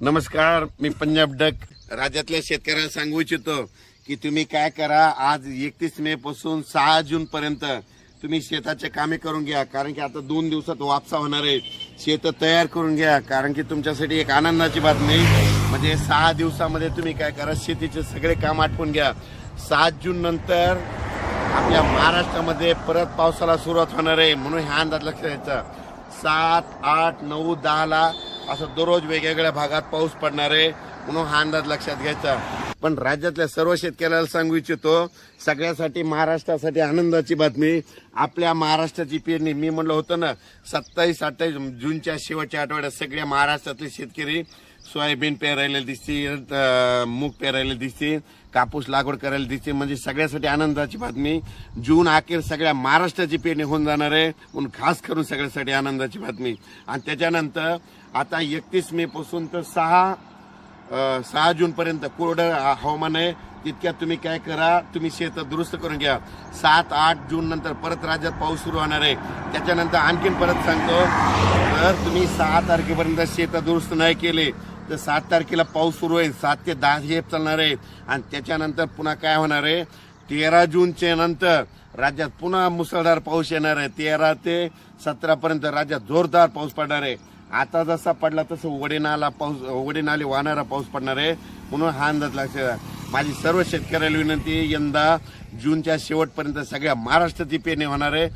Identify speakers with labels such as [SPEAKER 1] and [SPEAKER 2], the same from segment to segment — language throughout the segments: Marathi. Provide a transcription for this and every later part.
[SPEAKER 1] नमस्कार, मी पंजाब डक राज्यातल्या शेतकऱ्यांना सांगू इच्छितो की तुम्ही काय करा, आज 31 मे पासून 6 जून पर्यंत तुम्ही शेताचे कामे करून घ्या, कारण की आता 2 दिवसात वापसा होणार आहे। शेत तयार करून घ्या, कारण की तुमच्यासाठी एक आनंदाची बातमी म्हणजे 6 दिवसामध्ये तुम्ही काय करा, शेतीचे सगळे काम आटपून घ्या। 7 जून नंतर आपल्या महाराष्ट्रामध्ये परत पावसाला सुरुवात होणार आहे, म्हणून हा अंदाज लक्षात घ्यायचा। 7, 8, 9, 10 ला असं दररोज वेगवेगळ्या भागात पाऊस पडणार आहे, म्हणून हा अंदाज लक्षात घ्यायचा। पण राज्यातल्या सर्व शेतकऱ्याला सांगू इच्छितो, सगळ्यासाठी महाराष्ट्रासाठी आनंदाची बातमी, आपल्या महाराष्ट्राची पेरणी मी म्हणलं होतं ना 27-28 जूनच्या शेवटच्या आठवड्यात सगळ्या महाराष्ट्रातले शेतकरी सोयाबीन पेरायला दिसतील, मूग पेरायला दिसतील, कापूस लागवड करायला दिसते, म्हणजे सगळ्यासाठी आनंदाची बातमी। जून अखेर सगळ्या महाराष्ट्राची पेरणी होऊन जाणार आहे, म्हणून खास करून सगळ्यासाठी आनंदाची बातमी। आणि त्याच्यानंतर आता 31 मे पासून तर 6 जून पर्यंत कोरडं हवामान आहे। तितक्यात तुम्ही काय करा, तुम्ही शेत दुरुस्त करून घ्या। 7-8 जून नंतर परत राज्यात पाऊस सुरू होणार आहे। त्याच्यानंतर आणखीन परत सांगतो, जर तुम्ही 6 तारखेपर्यंत शेत दुरुस्त नाही केले तर 7 तारखेला पाऊस सुरू होईल, 7 ते 10 हे चालणार आहे। आणि त्याच्यानंतर पुन्हा काय होणार आहे, 13 जूनच्या नंतर राज्यात पुन्हा मुसळधार पाऊस येणार आहे। 13 ते 17 पर्यंत राज्यात जोरदार पाऊस पडणार आहे। आता जसा पडला तसं वडे नाले वाहणारा पाऊस पडणार आहे, म्हणून हा अंदाज लक्षात। माझी सर्व शेतकऱ्याला विनंती, यंदा जूनच्या शेवटपर्यंत सगळ्या महाराष्ट्राची पेरणी होणार आहे।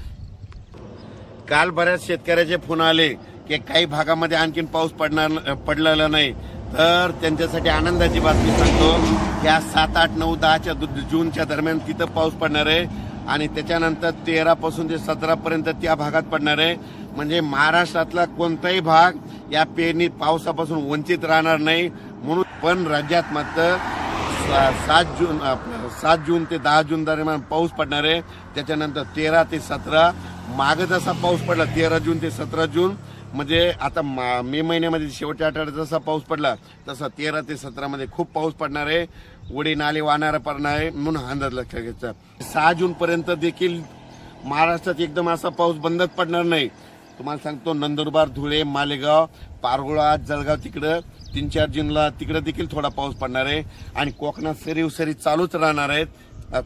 [SPEAKER 1] काल बऱ्याच शेतकऱ्याचे फोन आले की काही भागामध्ये आणखीन पाऊस पडलेला नाही, तर त्यांच्यासाठी आनंदाची बातमी सांगतो, या 7, 8, 9, 10 जूनच्या दरम्यान तिथं पाऊस पडणार आहे। आणि त्याच्यानंतर 13 पासून ते 17 पर्यंत त्या भागात पडणार आहे, म्हणजे महाराष्ट्रातला कोणताही भाग या पेरणी पावसापासून वंचित राहणार नाही। म्हणून पण राज्यात मात्र 7 जून ते 10 जून दरम्यान पाऊस पडणार आहे। त्याच्यानंतर 13 ते 17 मागे जसा पाऊस पडला 13 जून ते 17 जून, म्हणजे आता मे महिन्यामध्ये शेवटच्या आठवड्यात जसा पाऊस पडला तसा 13 ते 17 मध्ये खूप पाऊस पडणार आहे, वडे नाले वाहणारा पडणार आहे, म्हणून हा अंदाज लक्षात घ्यायचा। 6 जून पर्यंत देखील महाराष्ट्रात एकदम असा पाऊस बंदच पडणार नाही। तुम्हाला सांगतो, नंदुरबार, धुळे, मालेगाव, पारगोळा, जळगाव तिकडं 3-4 जूनला तिकडे देखील थोडा पाऊस पडणार आहे। आणि कोकणात सरी चालूच राहणार आहेत,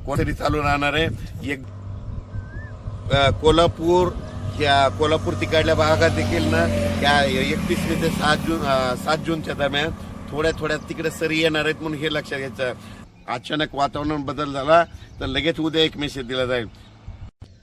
[SPEAKER 1] सरी चालू राहणार आहे। एक कोल्हापूर तिकडल्या भागात देखील ना या 31 ते 7 जूनच्या दरम्यान थोड्या तिकडे सरी येणार आहेत, म्हणून हे लक्षात घ्यायचं। अचानक वातावरण बदल झाला तर लगेच उद्या एक मेसेज दिला जाईल।